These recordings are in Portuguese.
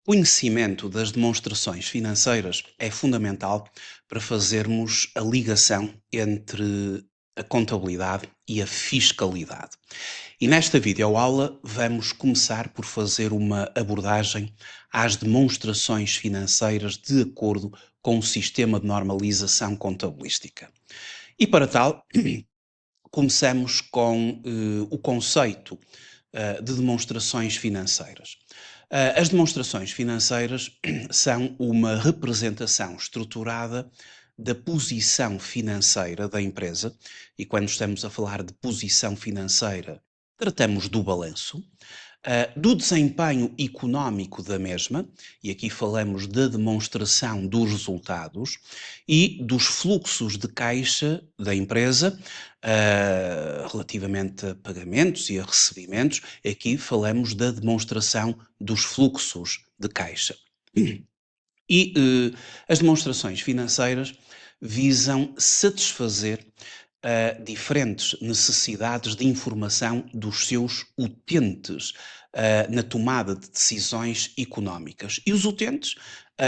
Conhecimento das demonstrações financeiras é fundamental para fazermos a ligação entre a contabilidade e a fiscalidade. E nesta videoaula vamos começar por fazer uma abordagem às demonstrações financeiras de acordo com o sistema de normalização contabilística. E para tal, começamos com o conceito de demonstrações financeiras. As demonstrações financeiras são uma representação estruturada da posição financeira da empresa, e quando estamos a falar de posição financeira, tratamos do balanço, do desempenho económico da mesma, e aqui falamos da demonstração dos resultados, e dos fluxos de caixa da empresa, relativamente a pagamentos e a recebimentos, aqui falamos da demonstração dos fluxos de caixa. E as demonstrações financeiras visam satisfazer diferentes necessidades de informação dos seus utentes na tomada de decisões económicas. E os utentes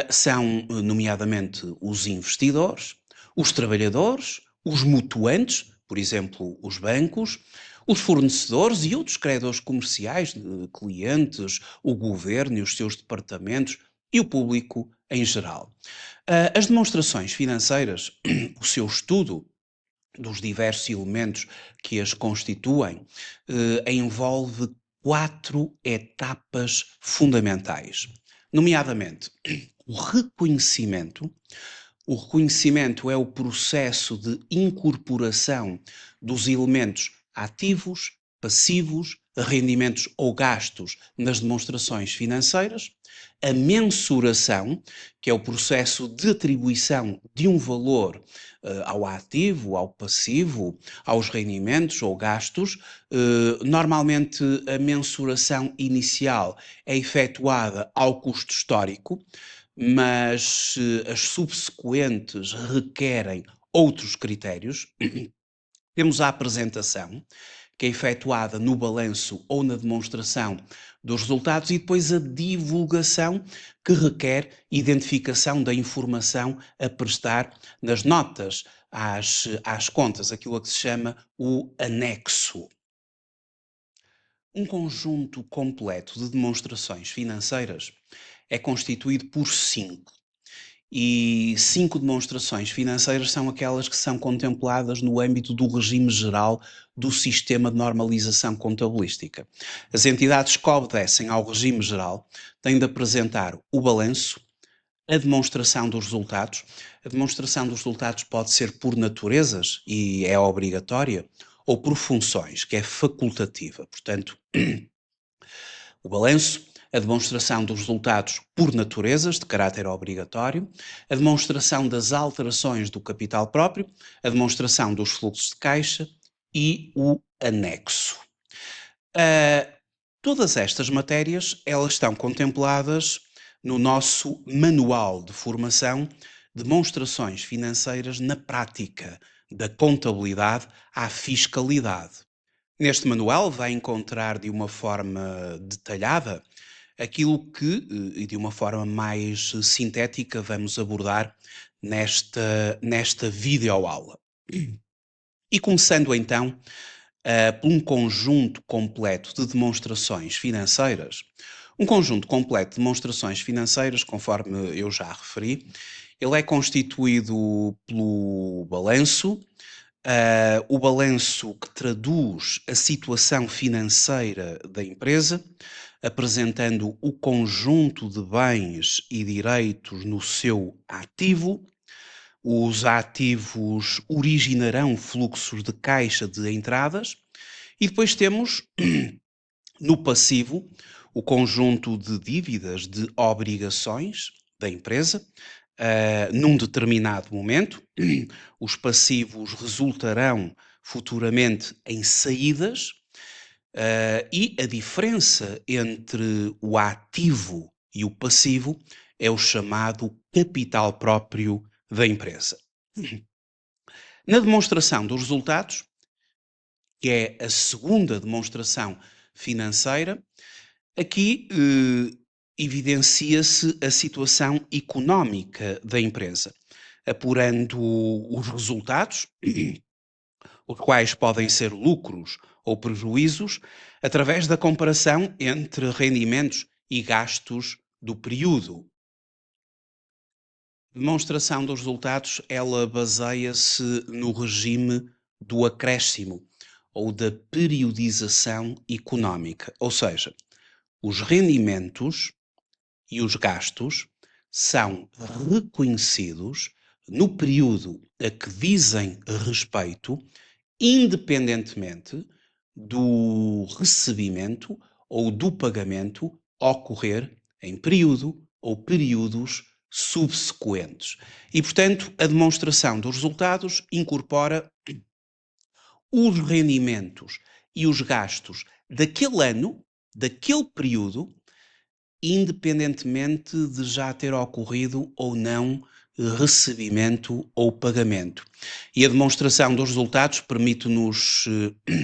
são, nomeadamente, os investidores, os trabalhadores, os mutuantes, por exemplo, os bancos, os fornecedores e outros credores comerciais, clientes, o governo e os seus departamentos e o público em geral. As demonstrações financeiras, o seu estudo dos diversos elementos que as constituem, envolve quatro etapas fundamentais, nomeadamente o reconhecimento. O reconhecimento é o processo de incorporação dos elementos ativos, passivos, rendimentos ou gastos nas demonstrações financeiras. A mensuração, que é o processo de atribuição de um valor ao ativo, ao passivo, aos rendimentos ou gastos. Normalmente a mensuração inicial é efetuada ao custo histórico, mas as subsequentes requerem outros critérios. Temos a apresentação, que é efetuada no balanço ou na demonstração dos resultados, e depois a divulgação, que requer identificação da informação a prestar nas notas às contas, aquilo a que se chama o anexo. Um conjunto completo de demonstrações financeiras é constituído por cinco. E cinco demonstrações financeiras são aquelas que são contempladas no âmbito do regime geral do sistema de normalização contabilística. As entidades que obedecem ao regime geral têm de apresentar o balanço, a demonstração dos resultados. A demonstração dos resultados pode ser por naturezas e é obrigatória, ou por funções, que é facultativa. Portanto, o balanço, a demonstração dos resultados por naturezas, de caráter obrigatório, a demonstração das alterações do capital próprio, a demonstração dos fluxos de caixa e o anexo. Todas estas matérias, elas estão contempladas no nosso manual de formação Demonstrações Financeiras na Prática, da Contabilidade à Fiscalidade. Neste manual vai encontrar de uma forma detalhada aquilo que, e de uma forma mais sintética, vamos abordar nesta videoaula. E começando então por um conjunto completo de demonstrações financeiras. Um conjunto completo de demonstrações financeiras, conforme eu já referi, ele é constituído pelo balanço, o balanço que traduz a situação financeira da empresa, apresentando o conjunto de bens e direitos no seu ativo. Os ativos originarão fluxos de caixa de entradas, e depois temos no passivo o conjunto de dívidas, de obrigações da empresa, num determinado momento. Os passivos resultarão futuramente em saídas, e a diferença entre o ativo e o passivo é o chamado capital próprio da empresa. Na demonstração dos resultados, que é a segunda demonstração financeira, aqui evidencia-se a situação económica da empresa, apurando os resultados, os quais podem ser lucros ou prejuízos, através da comparação entre rendimentos e gastos do período. A demonstração dos resultados, ela baseia-se no regime do acréscimo ou da periodização económica, ou seja, os rendimentos e os gastos são reconhecidos no período a que dizem respeito, independentemente do recebimento ou do pagamento ocorrer em período ou períodos subsequentes. E, portanto, a demonstração dos resultados incorpora os rendimentos e os gastos daquele ano, daquele período, independentemente de já ter ocorrido ou não recebimento ou pagamento. E a demonstração dos resultados permite-nos,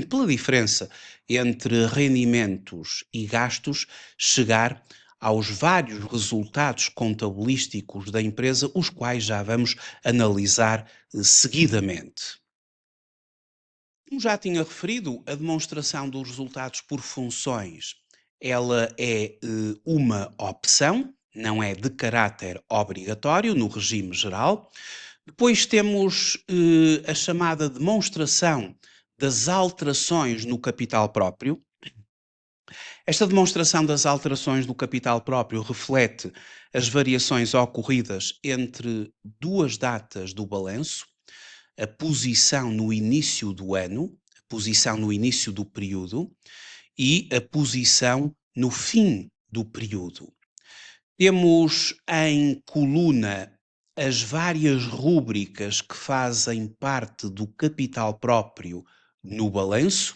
pela diferença entre rendimentos e gastos, chegar aos vários resultados contabilísticos da empresa, os quais já vamos analisar seguidamente. Como já tinha referido, a demonstração dos resultados por funções, ela é uma opção, não é de caráter obrigatório no regime geral. Depois temos a chamada demonstração das alterações no capital próprio. Esta demonstração das alterações do capital próprio reflete as variações ocorridas entre duas datas do balanço, a posição no início do ano, a posição no início do período e a posição no fim do período. Temos em coluna as várias rúbricas que fazem parte do capital próprio no balanço.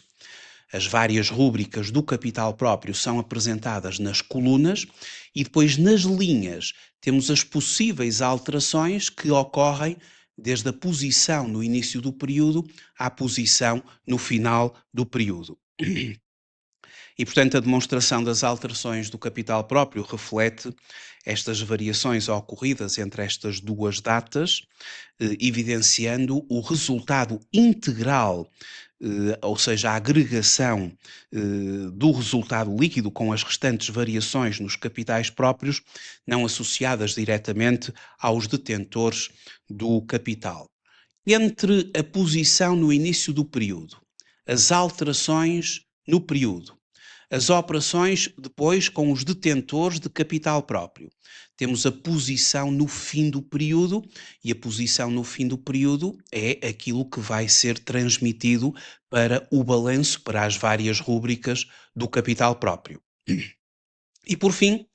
As várias rúbricas do capital próprio são apresentadas nas colunas e depois nas linhas temos as possíveis alterações que ocorrem desde a posição no início do período à posição no final do período. E, portanto, a demonstração das alterações do capital próprio reflete estas variações ocorridas entre estas duas datas, evidenciando o resultado integral, ou seja, a agregação do resultado líquido com as restantes variações nos capitais próprios, não associadas diretamente aos detentores do capital. Entre a posição no início do período, as alterações no período, as operações depois com os detentores de capital próprio. Temos a posição no fim do período e a posição no fim do período é aquilo que vai ser transmitido para o balanço, para as várias rúbricas do capital próprio. E por fim,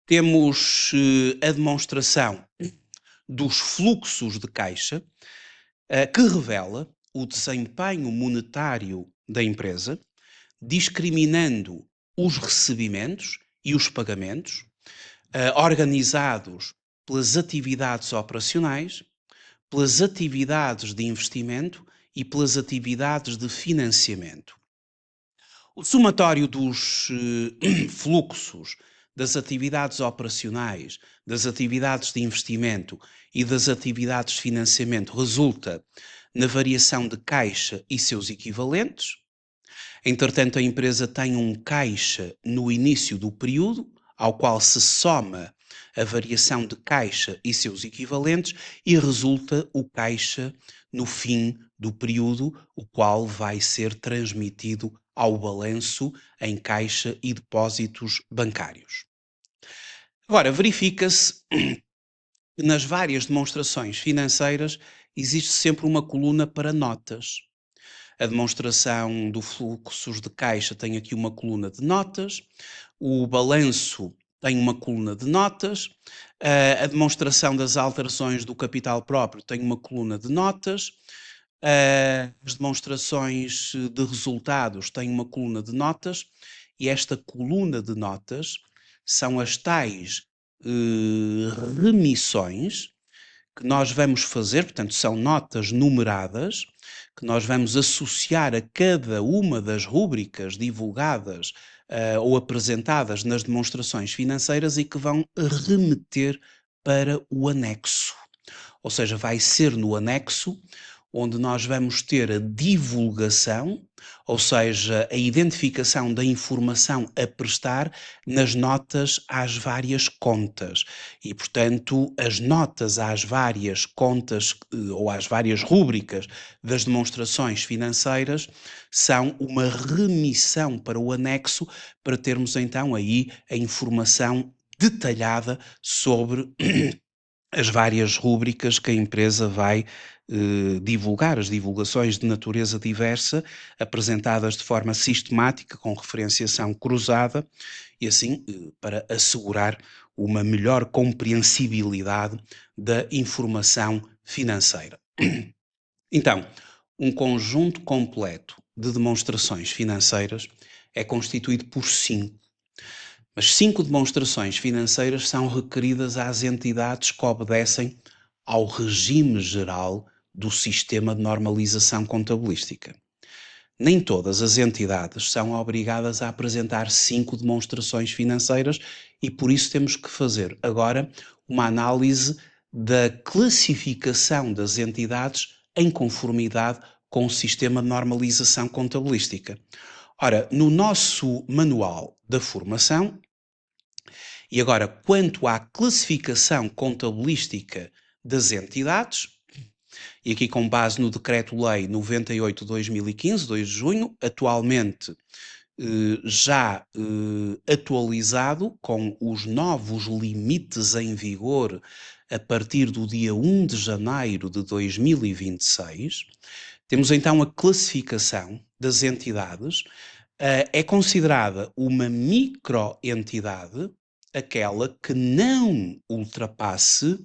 temos a demonstração dos fluxos de caixa, que revela o desempenho monetário da empresa, discriminando os recebimentos e os pagamentos, organizados pelas atividades operacionais, pelas atividades de investimento e pelas atividades de financiamento. O somatório dos fluxos das atividades operacionais, das atividades de investimento e das atividades de financiamento resulta na variação de caixa e seus equivalentes. Entretanto, a empresa tem um caixa no início do período, ao qual se soma a variação de caixa e seus equivalentes e resulta o caixa no fim do período, o qual vai ser transmitido ao balanço em caixa e depósitos bancários. Agora, verifica-se que nas várias demonstrações financeiras existe sempre uma coluna para notas. A demonstração do fluxos de caixa tem aqui uma coluna de notas, o balanço tem uma coluna de notas, a demonstração das alterações do capital próprio tem uma coluna de notas, as demonstrações de resultados têm uma coluna de notas e esta coluna de notas são as tais remissões que nós vamos fazer, portanto, são notas numeradas, que nós vamos associar a cada uma das rúbricas divulgadas ou apresentadas nas demonstrações financeiras e que vão remeter para o anexo. Ou seja, vai ser no anexo onde nós vamos ter a divulgação, ou seja, a identificação da informação a prestar nas notas às várias contas. E, portanto, as notas às várias contas ou às várias rúbricas das demonstrações financeiras são uma remissão para o anexo para termos então aí a informação detalhada sobre as várias rúbricas que a empresa vai divulgar, as divulgações de natureza diversa, apresentadas de forma sistemática, com referenciação cruzada, e assim para assegurar uma melhor compreensibilidade da informação financeira. Então, um conjunto completo de demonstrações financeiras é constituído por 5. As 5 demonstrações financeiras são requeridas às entidades que obedecem ao regime geral do sistema de normalização contabilística. Nem todas as entidades são obrigadas a apresentar 5 demonstrações financeiras e por isso temos que fazer agora uma análise da classificação das entidades em conformidade com o sistema de normalização contabilística. Ora, no nosso manual da formação, e agora, quanto à classificação contabilística das entidades, e aqui com base no Decreto-Lei 98/2015, 2 de junho, atualmente já atualizado com os novos limites em vigor a partir do dia 1 de janeiro de 2026, temos então a classificação das entidades. É considerada uma microentidade aquela que não ultrapasse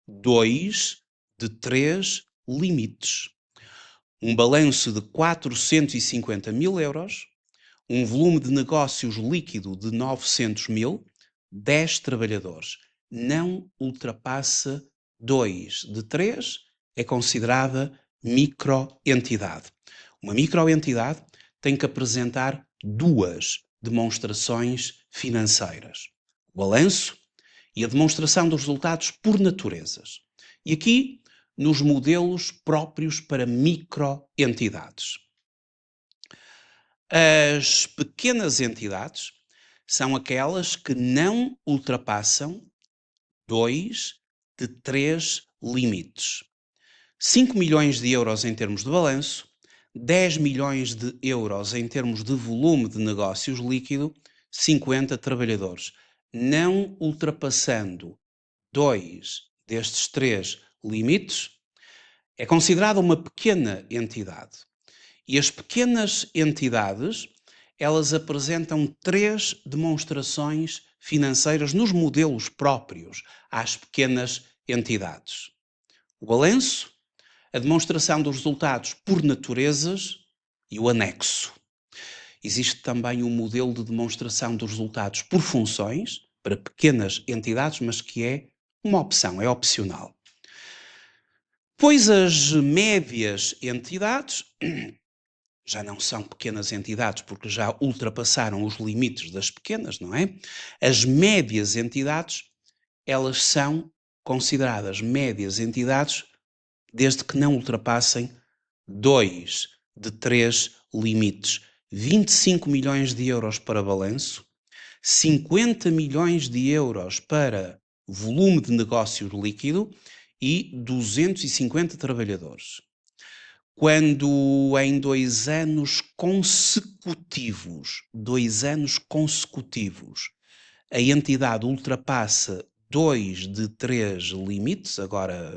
2 de 3 limites. Um balanço de 450 mil euros, um volume de negócios líquido de 900 mil, 10 trabalhadores. Não ultrapassa 2 de 3, é considerada microentidade. Uma microentidade tem que apresentar 2 demonstrações financeiras: o balanço e a demonstração dos resultados por naturezas. E aqui, nos modelos próprios para microentidades. As pequenas entidades são aquelas que não ultrapassam 2 de 3 limites. 5 milhões de euros em termos de balanço, 10 milhões de euros em termos de volume de negócios líquido, 50 trabalhadores. Não ultrapassando 2 destes 3 limites, é considerada uma pequena entidade. E as pequenas entidades, elas apresentam 3 demonstrações financeiras nos modelos próprios às pequenas entidades: o balanço, a demonstração dos resultados por naturezas e o anexo. Existe também um modelo de demonstração dos resultados por funções, para pequenas entidades, mas que é uma opção, é opcional. Pois as médias entidades já não são pequenas entidades, porque já ultrapassaram os limites das pequenas, não é? As médias entidades, elas são consideradas médias entidades desde que não ultrapassem 2 de 3 limites. 25 milhões de euros para balanço, 50 milhões de euros para volume de negócio líquido e 250 trabalhadores. Quando em 2 anos consecutivos, a entidade ultrapassa 2 de 3 limites, agora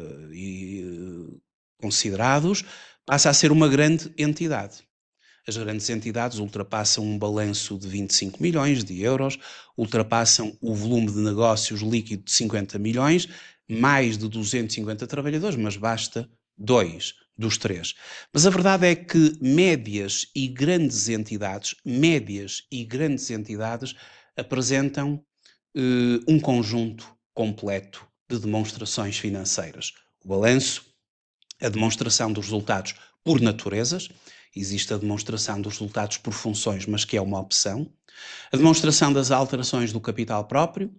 considerados, passa a ser uma grande entidade. As grandes entidades ultrapassam um balanço de 25 milhões de euros, ultrapassam o volume de negócios líquido de 50 milhões, mais de 250 trabalhadores, mas basta 2 dos 3. Mas a verdade é que médias e grandes entidades apresentam um conjunto completo de demonstrações financeiras: o balanço, a demonstração dos resultados por naturezas. existe a demonstração dos resultados por funções, mas que é uma opção, a demonstração das alterações do capital próprio,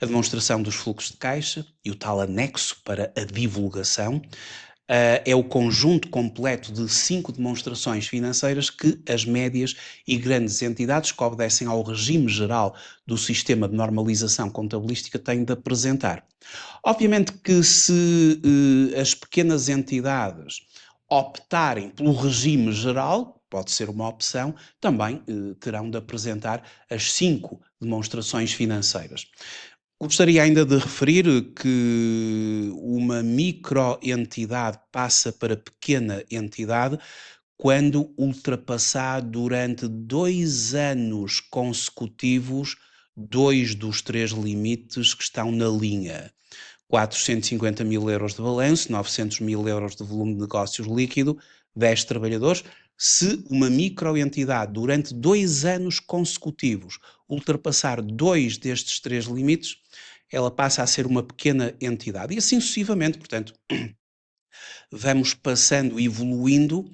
a demonstração dos fluxos de caixa e o tal anexo para a divulgação. É o conjunto completo de 5 demonstrações financeiras que as médias e grandes entidades que obedecem ao regime geral do sistema de normalização contabilística têm de apresentar. Obviamente que se as pequenas entidades optarem pelo regime geral, pode ser uma opção, também terão de apresentar as 5 demonstrações financeiras. Gostaria ainda de referir que uma microentidade passa para pequena entidade quando ultrapassar durante 2 anos consecutivos 2 dos 3 limites que estão na linha. 450.000 euros de balanço, 900.000 euros de volume de negócios líquido, 10 trabalhadores. Se uma microentidade durante 2 anos consecutivos ultrapassar 2 destes 3 limites, ela passa a ser uma pequena entidade. E assim sucessivamente, portanto, vamos passando, evoluindo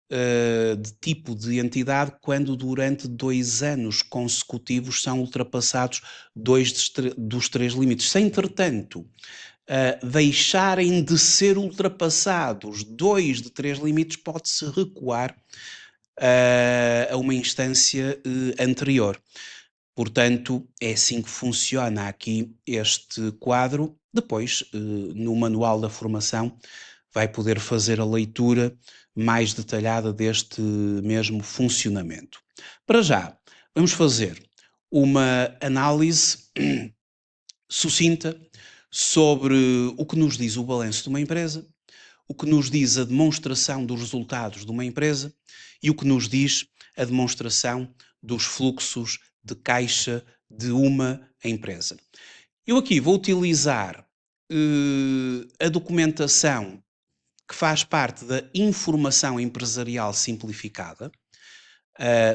de tipo de entidade quando durante 2 anos consecutivos são ultrapassados 2 dos 3 limites. Se, entretanto, deixarem de ser ultrapassados 2 de 3 limites, pode-se recuar a uma instância anterior. Portanto, é assim que funciona aqui este quadro. Depois, no manual da formação, vai poder fazer a leitura mais detalhada deste mesmo funcionamento. Para já, vamos fazer uma análise sucinta sobre o que nos diz o balanço de uma empresa, o que nos diz a demonstração dos resultados de uma empresa e o que nos diz a demonstração dos fluxos de caixa de uma empresa. Eu aqui vou utilizar a documentação que faz parte da informação empresarial simplificada,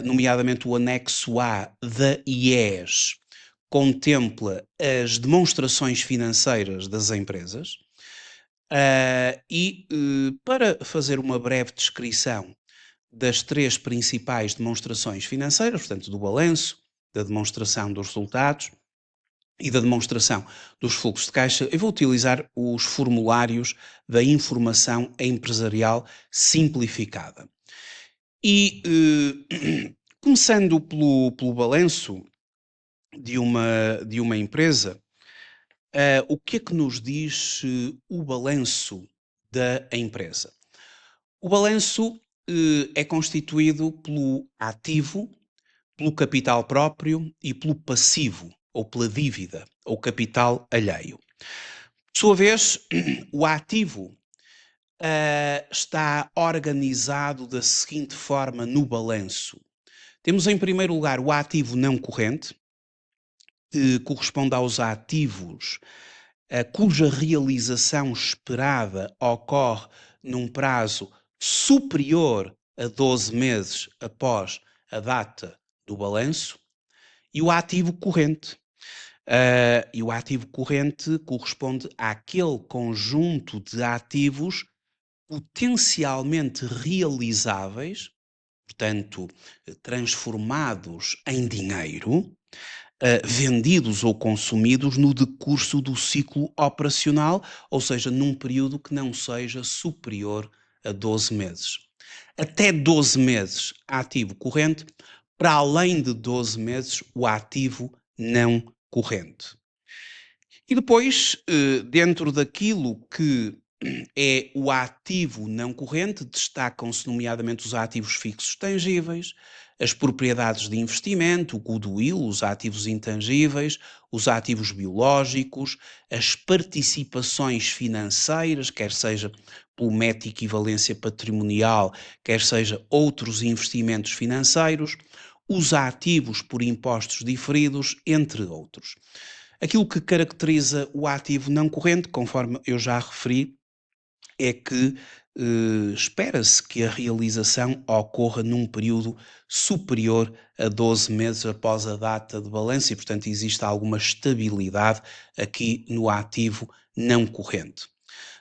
nomeadamente o anexo A da IES, contempla as demonstrações financeiras das empresas para fazer uma breve descrição das 3 principais demonstrações financeiras, portanto, do balanço, da demonstração dos resultados e da demonstração dos fluxos de caixa, eu vou utilizar os formulários da informação empresarial simplificada. E começando pelo balanço de uma empresa, o que é que nos diz o balanço da empresa? O balanço é constituído pelo ativo, pelo capital próprio e pelo passivo, ou pela dívida, ou capital alheio. Por sua vez, o ativo está organizado da seguinte forma no balanço. Temos em primeiro lugar o ativo não corrente, que corresponde aos ativos cuja realização esperada ocorre num prazo superior a 12 meses após a data do balanço, e o ativo corrente. E o ativo corrente corresponde àquele conjunto de ativos potencialmente realizáveis, portanto, transformados em dinheiro, vendidos ou consumidos no decurso do ciclo operacional, ou seja, num período que não seja superior a 12 meses. Até 12 meses, ativo corrente, para além de 12 meses, o ativo não corrente. E depois, dentro daquilo que é o ativo não corrente, destacam-se nomeadamente os ativos fixos tangíveis, as propriedades de investimento, o goodwill, os ativos intangíveis, os ativos biológicos, as participações financeiras, quer seja pelo método equivalência patrimonial, quer seja outros investimentos financeiros, os ativos por impostos diferidos, entre outros. Aquilo que caracteriza o ativo não corrente, conforme eu já referi, é que espera-se que a realização ocorra num período superior a 12 meses após a data de balanço e, portanto, existe alguma estabilidade aqui no ativo não corrente.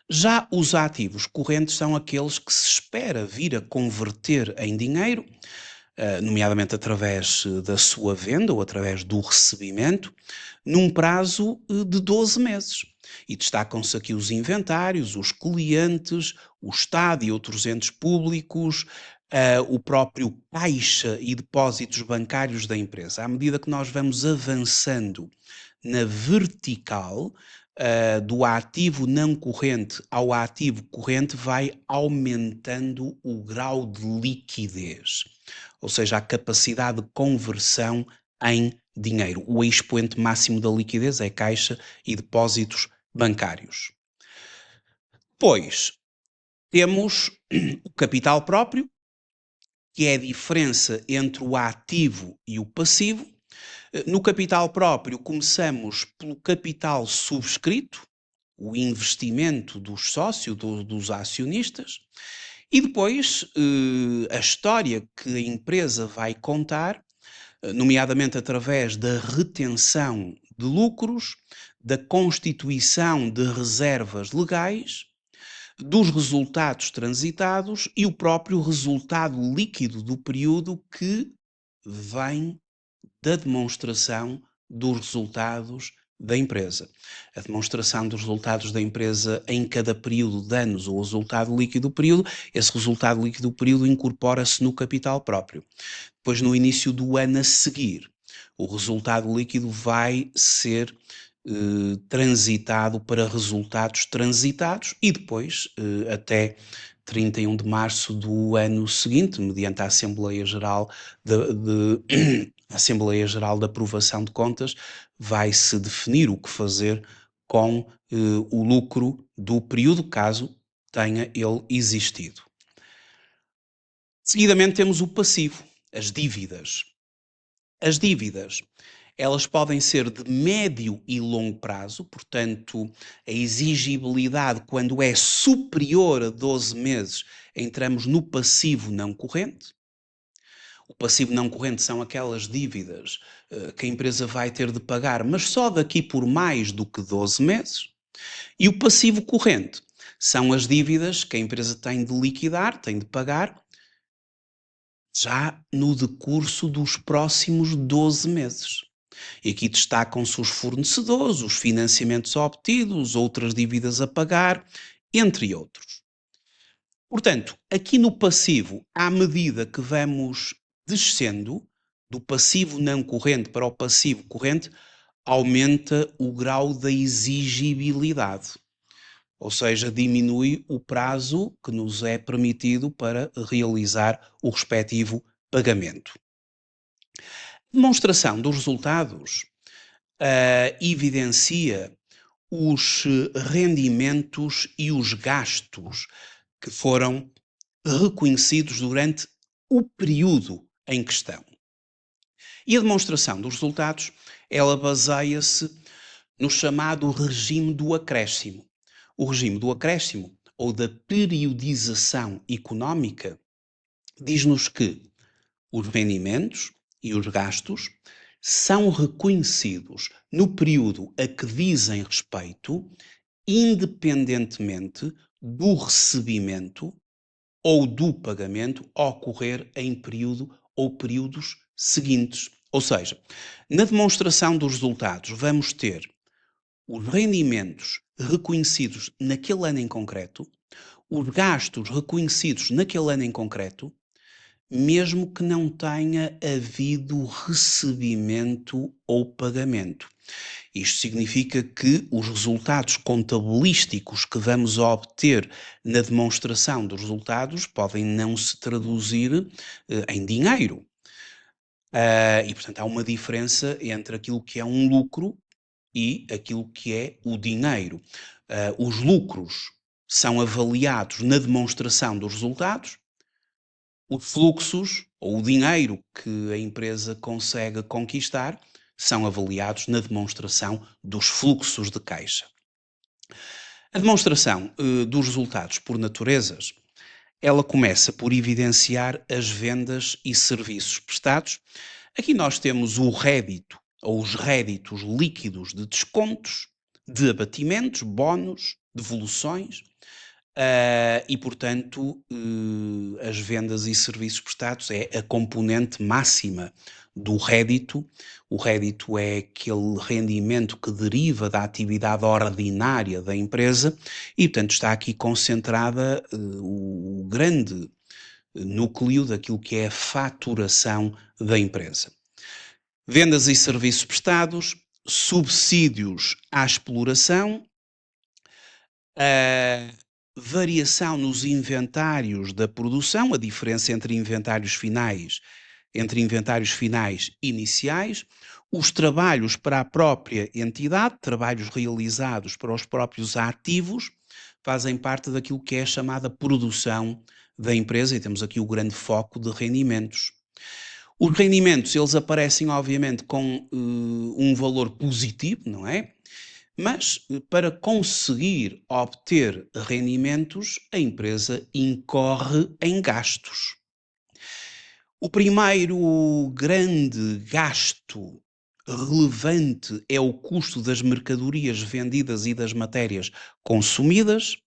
Já os ativos correntes são aqueles que se espera vir a converter em dinheiro, nomeadamente através da sua venda ou através do recebimento, num prazo de 12 meses. E destacam-se aqui os inventários, os clientes, o Estado e outros entes públicos, o próprio caixa e depósitos bancários da empresa. À medida que nós vamos avançando na vertical, do ativo não corrente ao ativo corrente, vai aumentando o grau de liquidez, ou seja, a capacidade de conversão em dinheiro. O expoente máximo da liquidez é caixa e depósitos bancários. Depois, temos o capital próprio, que é a diferença entre o ativo e o passivo. No capital próprio, começamos pelo capital subscrito, o investimento dos sócios, dos acionistas, e depois a história que a empresa vai contar, nomeadamente através da retenção de lucros, da constituição de reservas legais, dos resultados transitados e o próprio resultado líquido do período que vem da demonstração dos resultados da empresa. A demonstração dos resultados da empresa em cada período de anos, ou o resultado líquido do período, esse resultado líquido do período incorpora-se no capital próprio. Depois, no início do ano a seguir, o resultado líquido vai ser transitado para resultados transitados e depois, até 31 de março do ano seguinte, mediante a Assembleia Geral a Assembleia Geral de Aprovação de Contas, vai-se definir o que fazer com o lucro do período, caso tenha ele existido. Seguidamente temos o passivo, as dívidas. As dívidas, elas podem ser de médio e longo prazo, portanto, a exigibilidade, quando é superior a 12 meses, entramos no passivo não corrente. O passivo não corrente são aquelas dívidas que a empresa vai ter de pagar, mas só daqui por mais do que 12 meses. E o passivo corrente são as dívidas que a empresa tem de liquidar, tem de pagar, já no decurso dos próximos 12 meses. E aqui destacam-se os fornecedores, os financiamentos obtidos, outras dívidas a pagar, entre outros. Portanto, aqui no passivo, à medida que vamos descendo do passivo não corrente para o passivo corrente, aumenta o grau da exigibilidade, ou seja, diminui o prazo que nos é permitido para realizar o respectivo pagamento. Demonstração dos resultados evidencia os rendimentos e os gastos que foram reconhecidos durante o período em questão. E a demonstração dos resultados, ela baseia-se no chamado regime do acréscimo. O regime do acréscimo, ou da periodização económica, diz-nos que os rendimentos e os gastos são reconhecidos no período a que dizem respeito, independentemente do recebimento ou do pagamento ocorrer em período ou períodos seguintes. Ou seja, na demonstração dos resultados vamos ter os rendimentos reconhecidos naquele ano em concreto, os gastos reconhecidos naquele ano em concreto, mesmo que não tenha havido recebimento ou pagamento. Isto significa que os resultados contabilísticos que vamos obter na demonstração dos resultados podem não se traduzir em dinheiro. E, portanto, há uma diferença entre aquilo que é um lucro e aquilo que é o dinheiro. Os lucros são avaliados na demonstração dos resultados, os fluxos ou o dinheiro que a empresa consegue conquistar são avaliados na demonstração dos fluxos de caixa. A demonstração dos resultados por naturezas, ela começa por evidenciar as vendas e serviços prestados. Aqui nós temos o rédito ou os réditos líquidos de descontos, de abatimentos, bónus, devoluções, e portanto, as vendas e serviços prestados é a componente máxima do rédito. O rédito é aquele rendimento que deriva da atividade ordinária da empresa e, portanto, está aqui concentrada, o grande núcleo daquilo que é a faturação da empresa. Vendas e serviços prestados, subsídios à exploração, a variação nos inventários da produção, a diferença entre inventários finais e iniciais, os trabalhos para a própria entidade, trabalhos realizados para os próprios ativos, fazem parte daquilo que é a chamada produção da empresa e temos aqui o grande foco de rendimentos. Os rendimentos, eles aparecem obviamente com um valor positivo, não é? Mas para conseguir obter rendimentos, a empresa incorre em gastos. O primeiro grande gasto relevante é o custo das mercadorias vendidas e das matérias consumidas,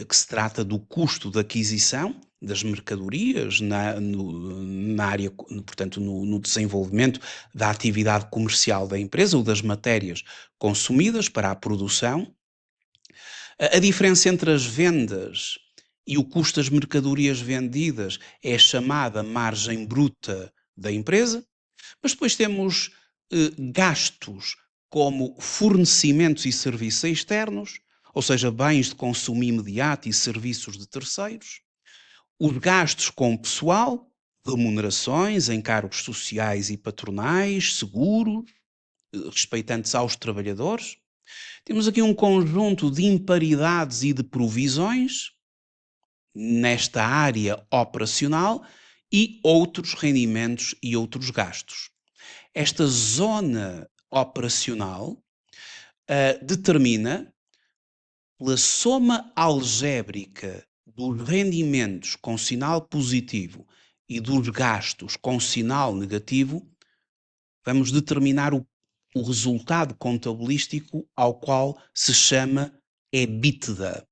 que se trata do custo de aquisição das mercadorias na área, portanto, no desenvolvimento da atividade comercial da empresa ou das matérias consumidas para a produção. A diferença entre as vendas e o custo das mercadorias vendidas é a chamada margem bruta da empresa, mas depois temos gastos como fornecimentos e serviços externos, ou seja, bens de consumo imediato e serviços de terceiros, os gastos com pessoal, remunerações, encargos sociais e patronais, seguros, respeitantes aos trabalhadores. Temos aqui um conjunto de imparidades e de provisões nesta área operacional e outros rendimentos e outros gastos. Esta zona operacional determina, pela soma algébrica dos rendimentos com sinal positivo e dos gastos com sinal negativo, vamos determinar o resultado contabilístico ao qual se chama EBITDA.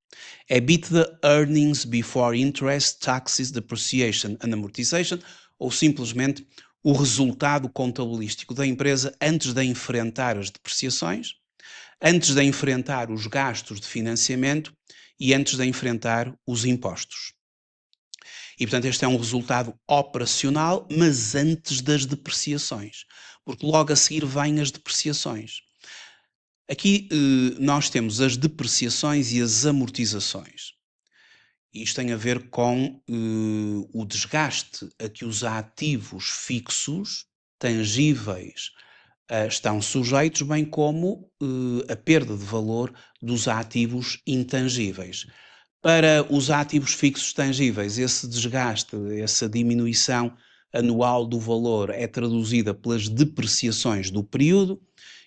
EBITDA, Earnings Before Interest, Taxes, Depreciation and Amortization, ou simplesmente o resultado contabilístico da empresa antes de enfrentar as depreciações, antes de enfrentar os gastos de financiamento e antes de enfrentar os impostos. E, portanto, este é um resultado operacional, mas antes das depreciações, porque logo a seguir vêm as depreciações. Aqui nós temos as depreciações e as amortizações. Isto tem a ver com o desgaste a que os ativos fixos, tangíveis, estão sujeitos, bem como a perda de valor dos ativos intangíveis. Para os ativos fixos tangíveis, esse desgaste, essa diminuição anual do valor é traduzida pelas depreciações do período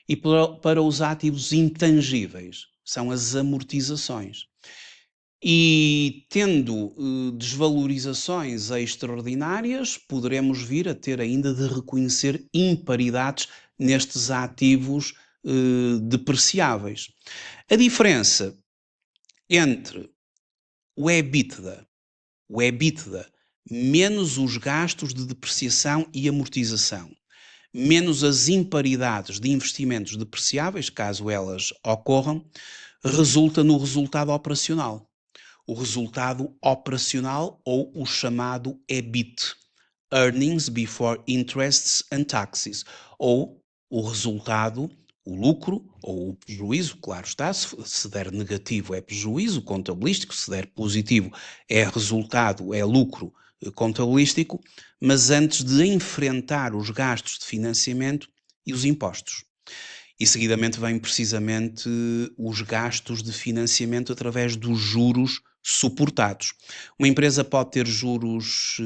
e para os ativos intangíveis, são as amortizações. E tendo desvalorizações extraordinárias, poderemos vir a ter ainda de reconhecer imparidades nestes ativos depreciáveis. A diferença entre o EBITDA menos os gastos de depreciação e amortização, menos as imparidades de investimentos depreciáveis, caso elas ocorram, resulta no resultado operacional. O resultado operacional ou o chamado EBIT, Earnings Before Interests and Taxes, ou o resultado, o lucro ou o prejuízo, claro está, se der negativo é prejuízo contabilístico, se der positivo é resultado, é lucro contabilístico, mas antes de enfrentar os gastos de financiamento e os impostos. E seguidamente vêm precisamente os gastos de financiamento através dos juros suportados. Uma empresa pode ter juros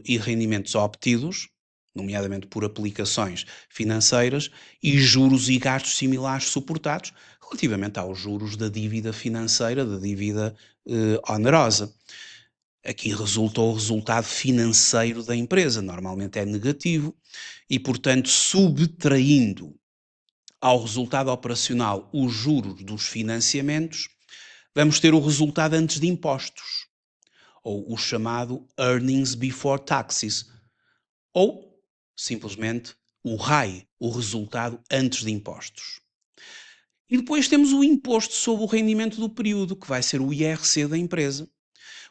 e rendimentos obtidos, nomeadamente por aplicações financeiras, e juros e gastos similares suportados relativamente aos juros da dívida financeira, da dívida onerosa. Aqui resulta o resultado financeiro da empresa, normalmente é negativo, e portanto subtraindo ao resultado operacional os juros dos financiamentos, vamos ter o resultado antes de impostos, ou o chamado Earnings Before Taxes, ou simplesmente o RAI, o resultado antes de impostos. E depois temos o imposto sobre o rendimento do período, que vai ser o IRC da empresa.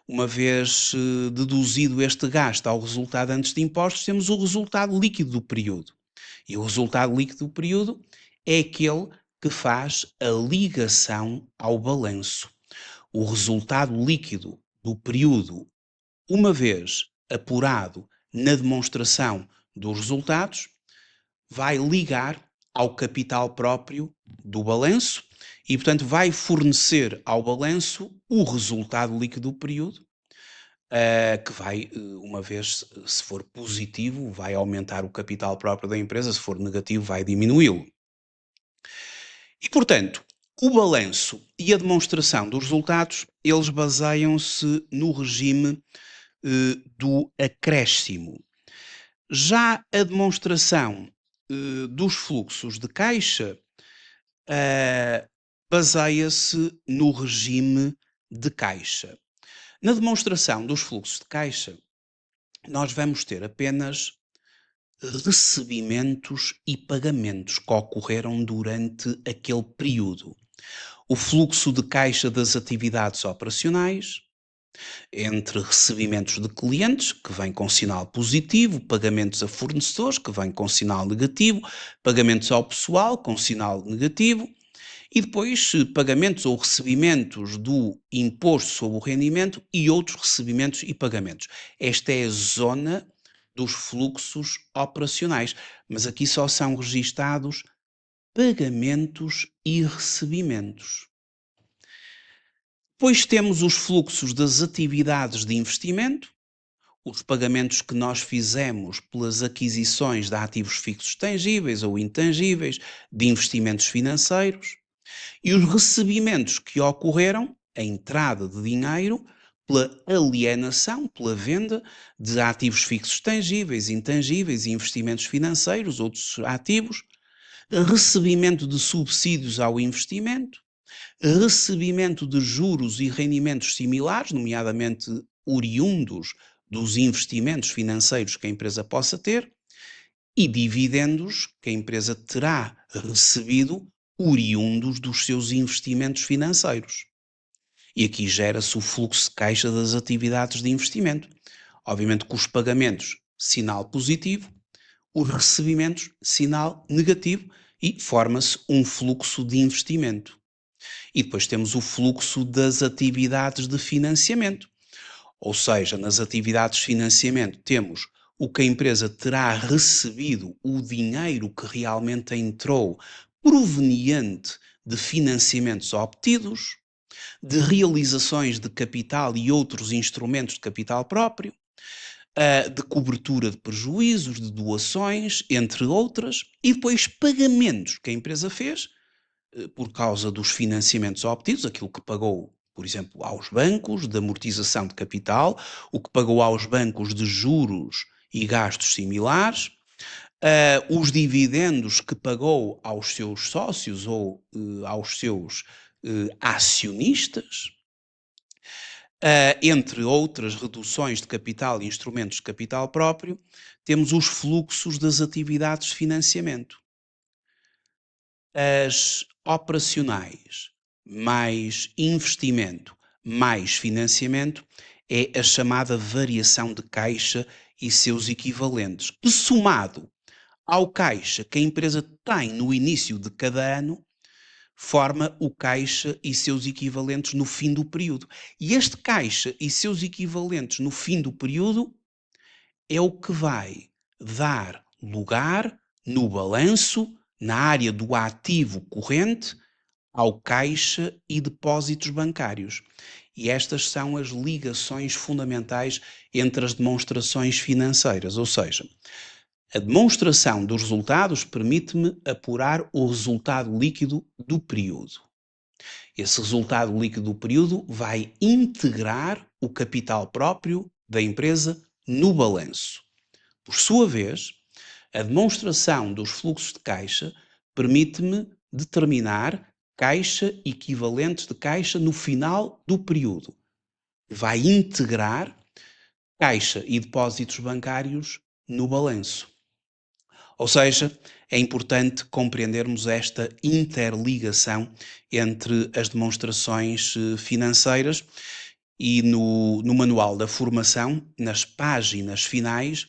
Uma vez deduzido este gasto ao resultado antes de impostos, temos o resultado líquido do período. E o resultado líquido do período é aquele que faz a ligação ao balanço. O resultado líquido do período, uma vez apurado na demonstração dos resultados, vai ligar ao capital próprio do balanço e, portanto, vai fornecer ao balanço o resultado líquido do período, que vai, uma vez, se for positivo, vai aumentar o capital próprio da empresa, se for negativo, vai diminuí-lo. E, portanto, o balanço e a demonstração dos resultados, eles baseiam-se no regime do acréscimo. Já a demonstração dos fluxos de caixa eh, baseia-se no regime de caixa. Na demonstração dos fluxos de caixa, nós vamos ter apenas recebimentos e pagamentos que ocorreram durante aquele período. O fluxo de caixa das atividades operacionais, entre recebimentos de clientes, que vem com sinal positivo, pagamentos a fornecedores, que vem com sinal negativo, pagamentos ao pessoal, com sinal negativo, e depois pagamentos ou recebimentos do imposto sobre o rendimento e outros recebimentos e pagamentos. Esta é a zona dos fluxos operacionais, mas aqui só são registados pagamentos e recebimentos. Depois temos os fluxos das atividades de investimento, os pagamentos que nós fizemos pelas aquisições de ativos fixos tangíveis ou intangíveis, de investimentos financeiros, e os recebimentos que ocorreram, a entrada de dinheiro, pela alienação, pela venda de ativos fixos tangíveis, intangíveis, investimentos financeiros, outros ativos, recebimento de subsídios ao investimento, recebimento de juros e rendimentos similares, nomeadamente oriundos dos investimentos financeiros que a empresa possa ter, e dividendos que a empresa terá recebido oriundos dos seus investimentos financeiros. E aqui gera-se o fluxo de caixa das atividades de investimento. Obviamente que os pagamentos, sinal positivo, os recebimentos, sinal negativo, e forma-se um fluxo de investimento. E depois temos o fluxo das atividades de financiamento. Ou seja, nas atividades de financiamento temos o que a empresa terá recebido, o dinheiro que realmente entrou proveniente de financiamentos obtidos, de realizações de capital e outros instrumentos de capital próprio, de cobertura de prejuízos, de doações, entre outras, e depois pagamentos que a empresa fez por causa dos financiamentos obtidos, aquilo que pagou, por exemplo, aos bancos, de amortização de capital, o que pagou aos bancos de juros e gastos similares, os dividendos que pagou aos seus sócios ou aos seus acionistas, entre outras reduções de capital e instrumentos de capital próprio, temos os fluxos das atividades de financiamento. As operacionais mais investimento mais financiamento é a chamada variação de caixa e seus equivalentes, que somado ao caixa que a empresa tem no início de cada ano, forma o caixa e seus equivalentes no fim do período. E este caixa e seus equivalentes no fim do período é o que vai dar lugar no balanço, na área do ativo corrente, ao caixa e depósitos bancários. E estas são as ligações fundamentais entre as demonstrações financeiras, ou seja, a demonstração dos resultados permite-me apurar o resultado líquido do período. Esse resultado líquido do período vai integrar o capital próprio da empresa no balanço. Por sua vez, a demonstração dos fluxos de caixa permite-me determinar caixa equivalente de caixa no final do período. Vai integrar caixa e depósitos bancários no balanço. Ou seja, é importante compreendermos esta interligação entre as demonstrações financeiras e no manual da formação, nas páginas finais,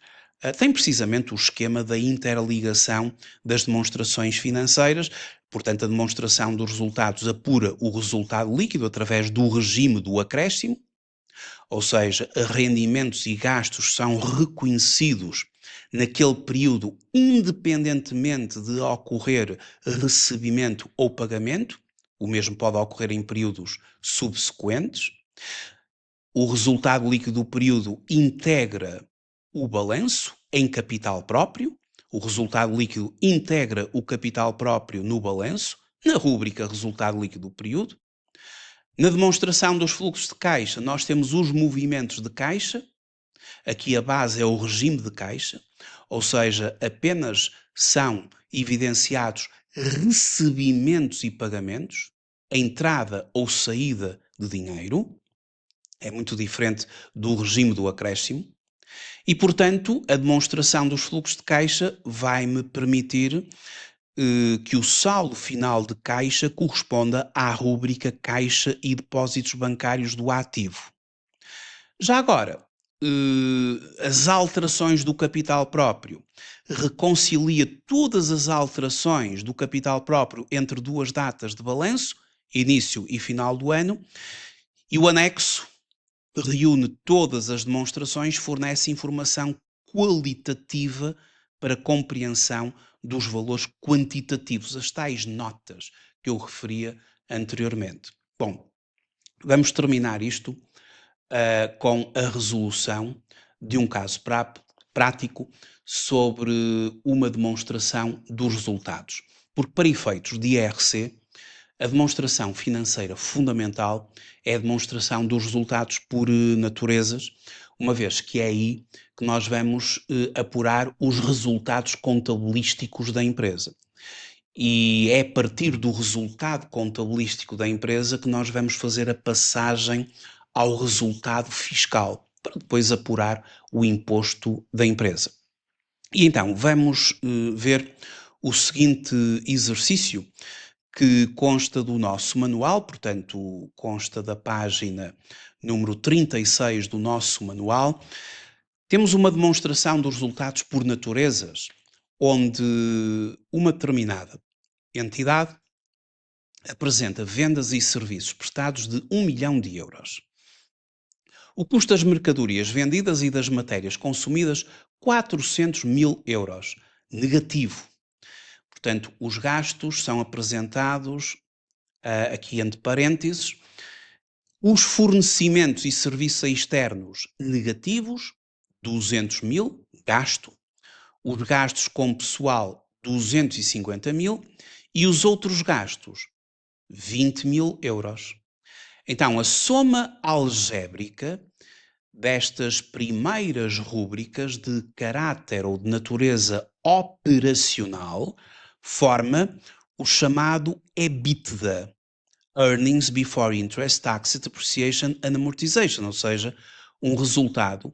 tem precisamente o esquema da interligação das demonstrações financeiras. Portanto, a demonstração dos resultados apura o resultado líquido através do regime do acréscimo, ou seja, rendimentos e gastos são reconhecidos naquele período, independentemente de ocorrer recebimento ou pagamento. O mesmo pode ocorrer em períodos subsequentes. O resultado líquido do período integra o balanço em capital próprio. O resultado líquido integra o capital próprio no balanço, na rúbrica resultado líquido do período. Na demonstração dos fluxos de caixa, nós temos os movimentos de caixa. Aqui a base é o regime de caixa, ou seja, apenas são evidenciados recebimentos e pagamentos, entrada ou saída de dinheiro. É muito diferente do regime do acréscimo. E, portanto, a demonstração dos fluxos de caixa vai-me permitir que o saldo final de caixa corresponda à rúbrica caixa e depósitos bancários do ativo. Já agora, as alterações do capital próprio reconcilia todas as alterações do capital próprio entre duas datas de balanço, início e final do ano, e o anexo reúne todas as demonstrações, fornece informação qualitativa para compreensão dos valores quantitativos, as tais notas que eu referia anteriormente. Bom, vamos terminar isto com a resolução de um caso prático sobre uma demonstração dos resultados. Porque para efeitos de IRC, a demonstração financeira fundamental é a demonstração dos resultados por naturezas, uma vez que é aí que nós vamos apurar os resultados contabilísticos da empresa. E é a partir do resultado contabilístico da empresa que nós vamos fazer a passagem ao resultado fiscal, para depois apurar o imposto da empresa. E então, vamos ver o seguinte exercício, que consta do nosso manual, portanto, consta da página número 36 do nosso manual. Temos uma demonstração dos resultados por naturezas, onde uma determinada entidade apresenta vendas e serviços prestados de 1 milhão de euros. O custo das mercadorias vendidas e das matérias consumidas, 400 mil euros. Negativo. Portanto, os gastos são apresentados aqui entre parênteses. Os fornecimentos e serviços externos negativos, 200 mil, gasto. Os gastos com pessoal, 250 mil. E os outros gastos, 20 mil euros. Então, a soma algébrica destas primeiras rúbricas de caráter ou de natureza operacional forma o chamado EBITDA, Earnings Before Interest, Taxes, Depreciation and Amortization, ou seja, um resultado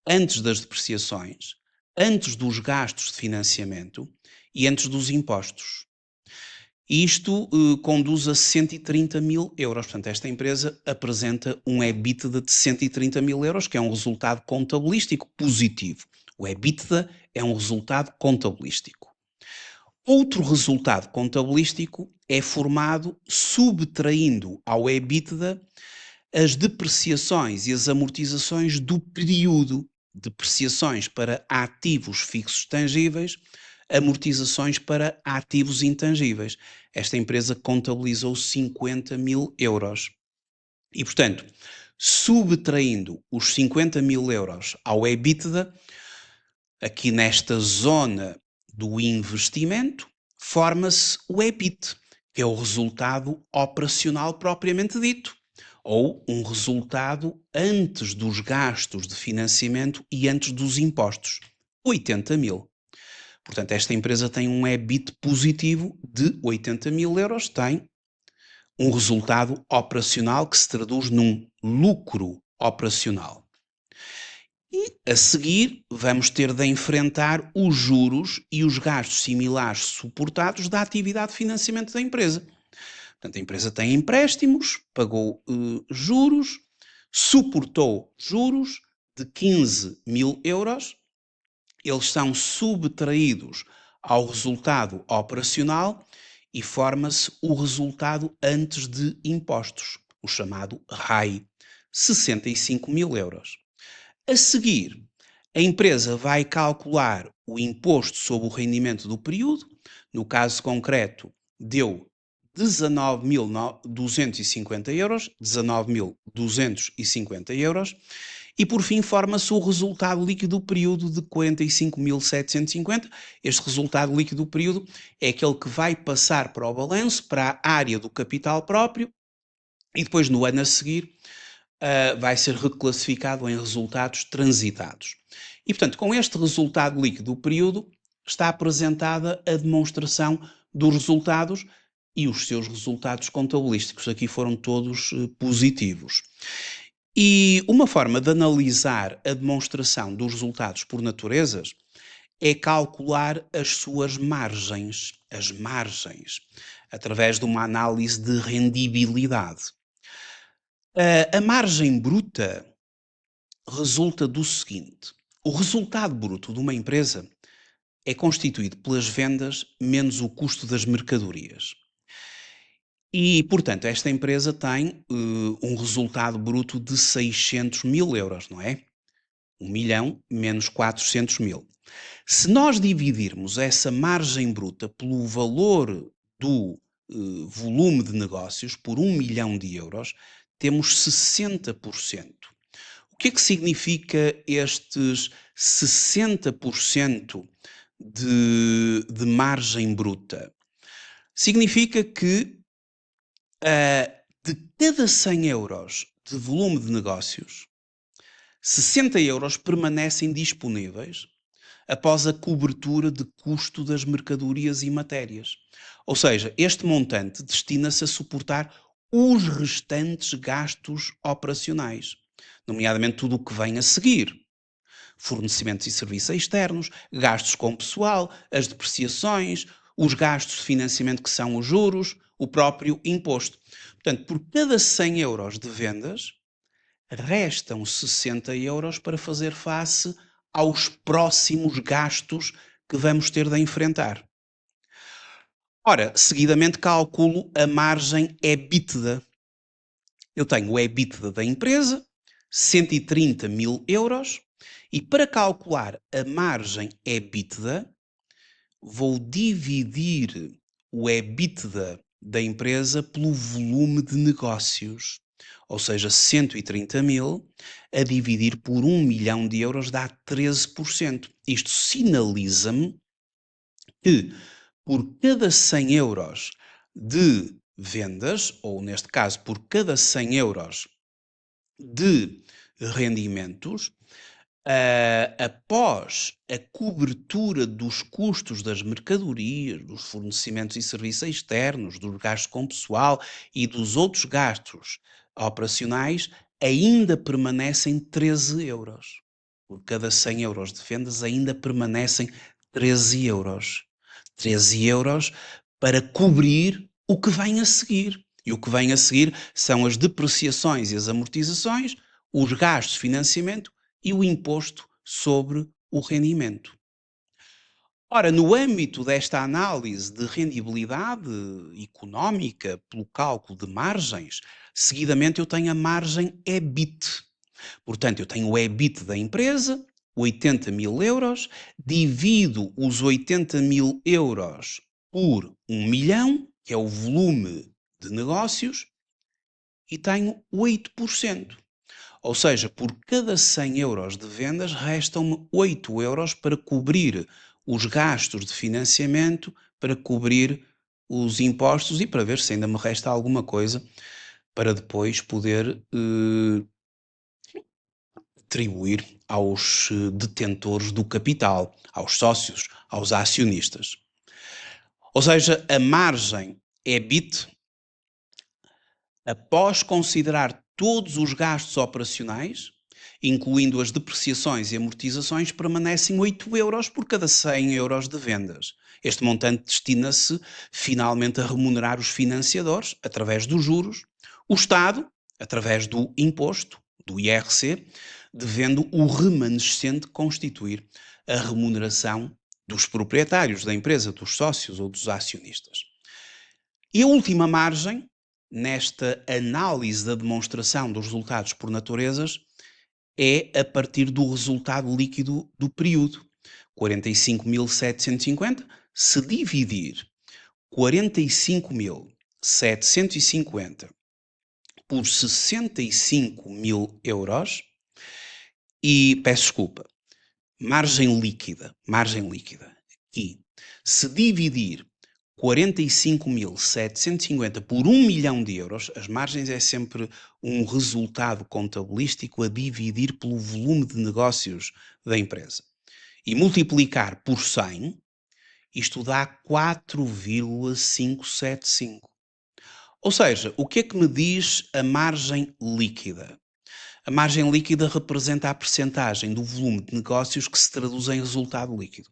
antes das depreciações, antes dos gastos de financiamento e antes dos impostos. Isto conduz a 130 mil euros. Portanto, esta empresa apresenta um EBITDA de 130 mil euros, que é um resultado contabilístico positivo. O EBITDA é um resultado contabilístico. Outro resultado contabilístico é formado subtraindo ao EBITDA as depreciações e as amortizações do período. Depreciações para ativos fixos tangíveis, amortizações para ativos intangíveis. Esta empresa contabilizou 50 mil euros. E, portanto, subtraindo os 50 mil euros ao EBITDA, aqui nesta zona do investimento, forma-se o EBIT, que é o resultado operacional propriamente dito, ou um resultado antes dos gastos de financiamento e antes dos impostos, 80 mil. Portanto, esta empresa tem um EBIT positivo de 80.000 euros, tem um resultado operacional que se traduz num lucro operacional. E, a seguir, vamos ter de enfrentar os juros e os gastos similares suportados da atividade de financiamento da empresa. Portanto, a empresa tem empréstimos, pagou juros, suportou juros de 15.000 euros, eles são subtraídos ao resultado operacional e forma-se o resultado antes de impostos, o chamado RAI, 65.000 euros. A seguir, a empresa vai calcular o imposto sobre o rendimento do período, no caso concreto, deu 19.250 euros, 19.250 euros, e por fim forma-se o resultado líquido do período de 45.750. Este resultado líquido do período é aquele que vai passar para o balanço, para a área do capital próprio, e depois no ano a seguir vai ser reclassificado em resultados transitados. E, portanto, com este resultado líquido do período, está apresentada a demonstração dos resultados e os seus resultados contabilísticos. Aqui foram todos positivos. E uma forma de analisar a demonstração dos resultados por naturezas é calcular as suas margens, através de uma análise de rendibilidade. A margem bruta resulta do seguinte: o resultado bruto de uma empresa é constituído pelas vendas menos o custo das mercadorias. E, portanto, esta empresa tem um resultado bruto de 600.000 euros, não é? 1 milhão menos 400.000. Se nós dividirmos essa margem bruta pelo valor do volume de negócios, por 1 milhão de euros, temos 60%. O que é que significa estes 60% de margem bruta? Significa que de cada 100 euros de volume de negócios, 60 euros permanecem disponíveis após a cobertura de custo das mercadorias e matérias. Ou seja, este montante destina-se a suportar os restantes gastos operacionais, nomeadamente tudo o que vem a seguir. Fornecimentos e serviços externos, gastos com pessoal, as depreciações, os gastos de financiamento que são os juros, o próprio imposto. Portanto, por cada 100 euros de vendas, restam 60 euros para fazer face aos próximos gastos que vamos ter de enfrentar. Ora, seguidamente calculo a margem EBITDA. Eu tenho o EBITDA da empresa, 130.000 euros, e para calcular a margem EBITDA, vou dividir o EBITDA da empresa pelo volume de negócios. Ou seja, 130.000 a dividir por 1 milhão de euros dá 13%. Isto sinaliza-me que por cada 100 euros de vendas, ou neste caso por cada 100 euros de rendimentos, após a cobertura dos custos das mercadorias, dos fornecimentos e serviços externos, dos gastos com pessoal e dos outros gastos operacionais, ainda permanecem 13 euros. Por cada 100 euros de vendas ainda permanecem 13 euros. 13 euros para cobrir o que vem a seguir. E o que vem a seguir são as depreciações e as amortizações, os gastos de financiamento e o imposto sobre o rendimento. Ora, no âmbito desta análise de rendibilidade económica pelo cálculo de margens, seguidamente eu tenho a margem EBIT. Portanto, eu tenho o EBIT da empresa, 80.000 euros, divido os 80.000 euros por 1 milhão, que é o volume de negócios, e tenho 8%. Ou seja, por cada 100 euros de vendas, restam-me 8 euros para cobrir os gastos de financiamento, para cobrir os impostos e para ver se ainda me resta alguma coisa para depois poder retribuir aos detentores do capital, aos sócios, aos acionistas. Ou seja, a margem EBIT, após considerar todos os gastos operacionais, incluindo as depreciações e amortizações, permanecem 8 euros por cada 100 euros de vendas. Este montante destina-se finalmente a remunerar os financiadores, através dos juros, o Estado, através do imposto, do IRC, devendo o remanescente constituir a remuneração dos proprietários da empresa, dos sócios ou dos acionistas. E a última margem, nesta análise da demonstração dos resultados por naturezas, é a partir do resultado líquido do período. 45.750, se dividir 45.750 por 65 mil euros, e peço desculpa, margem líquida, e se dividir 45.750 por 1 milhão de euros, as margens é sempre um resultado contabilístico a dividir pelo volume de negócios da empresa. E multiplicar por 100, isto dá 4,575. Ou seja, o que é que me diz a margem líquida? A margem líquida representa a percentagem do volume de negócios que se traduz em resultado líquido.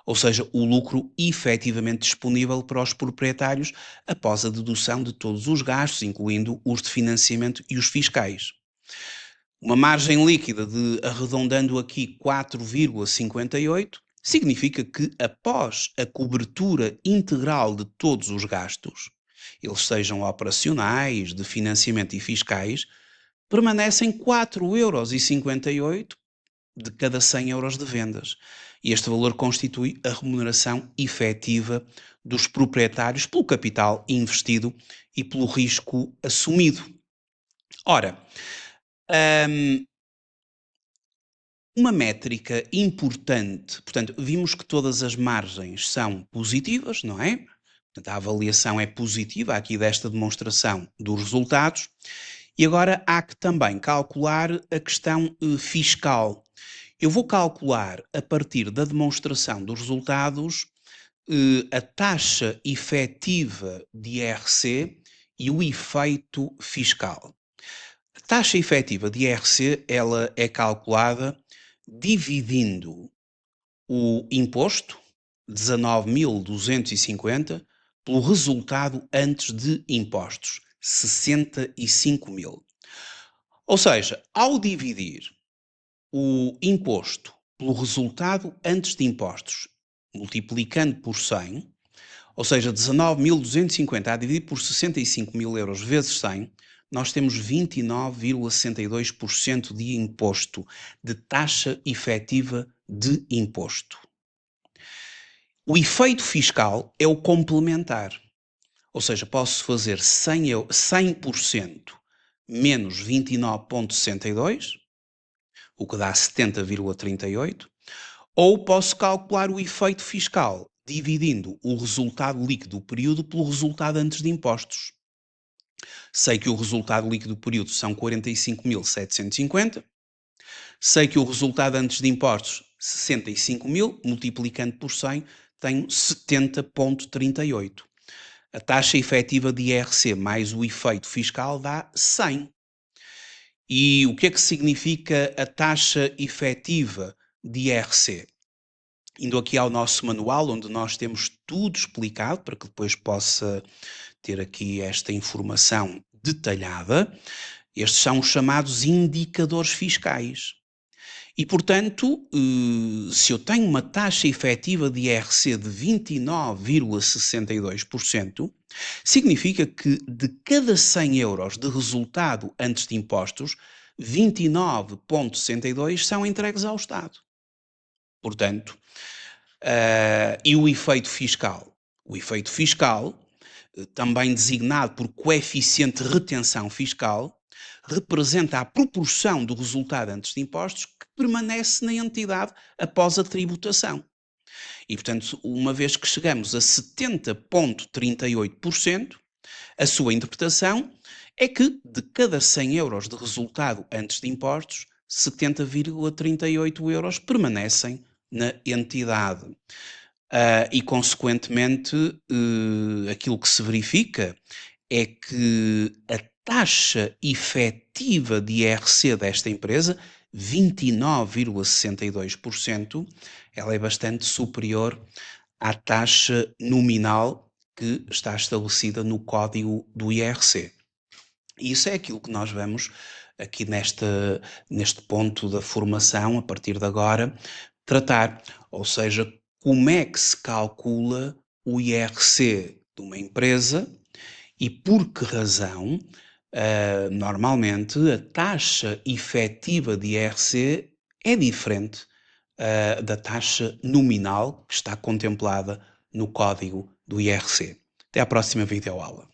Ou seja, o lucro efetivamente disponível para os proprietários após a dedução de todos os gastos, incluindo os de financiamento e os fiscais. Uma margem líquida de, arredondando aqui, 4,58, significa que após a cobertura integral de todos os gastos, eles sejam operacionais, de financiamento e fiscais, permanecem 4,58 € de cada 100 euros de vendas. E este valor constitui a remuneração efetiva dos proprietários pelo capital investido e pelo risco assumido. Ora, uma métrica importante, portanto, vimos que todas as margens são positivas, não é? Portanto, a avaliação é positiva aqui desta demonstração dos resultados. E agora há que também calcular a questão fiscal. Eu vou calcular, a partir da demonstração dos resultados, a taxa efetiva de IRC e o efeito fiscal. A taxa efetiva de IRC, ela é calculada dividindo o imposto, 19.250, pelo resultado antes de impostos, 65 mil. Ou seja, ao dividir o imposto pelo resultado antes de impostos, multiplicando por 100, ou seja, 19.250 a dividir por 65 mil euros vezes 100, nós temos 29,62% de imposto, de taxa efetiva de imposto. O efeito fiscal é o complementar, ou seja, posso fazer 100% menos 29,62, o que dá 70,38, ou posso calcular o efeito fiscal dividindo o resultado líquido do período pelo resultado antes de impostos. Sei que o resultado líquido do período são 45.750, sei que o resultado antes de impostos 65 mil, multiplicando por 100, tenho 70,38. A taxa efetiva de IRC mais o efeito fiscal dá 100. E o que é que significa a taxa efetiva de IRC? Indo aqui ao nosso manual, onde nós temos tudo explicado, para que depois possa ter aqui esta informação detalhada, estes são os chamados indicadores fiscais. E, portanto, se eu tenho uma taxa efetiva de IRC de 29,62%, significa que de cada 100 euros de resultado antes de impostos, 29,62 são entregues ao Estado. Portanto, e o efeito fiscal? O efeito fiscal, também designado por coeficiente de retenção fiscal, representa a proporção do resultado antes de impostos que permanece na entidade após a tributação. E, portanto, uma vez que chegamos a 70,38%, a sua interpretação é que de cada 100 euros de resultado antes de impostos, 70,38 € permanecem na entidade. E consequentemente, aquilo que se verifica é que a taxa efetiva de IRC desta empresa, 29,62%, ela é bastante superior à taxa nominal que está estabelecida no código do IRC. E isso é aquilo que nós vamos aqui neste ponto da formação, a partir de agora, tratar. Ou seja, como é que se calcula o IRC de uma empresa e por que razão, normalmente, a taxa efetiva de IRC é diferente, da taxa nominal que está contemplada no código do IRC. Até à próxima videoaula.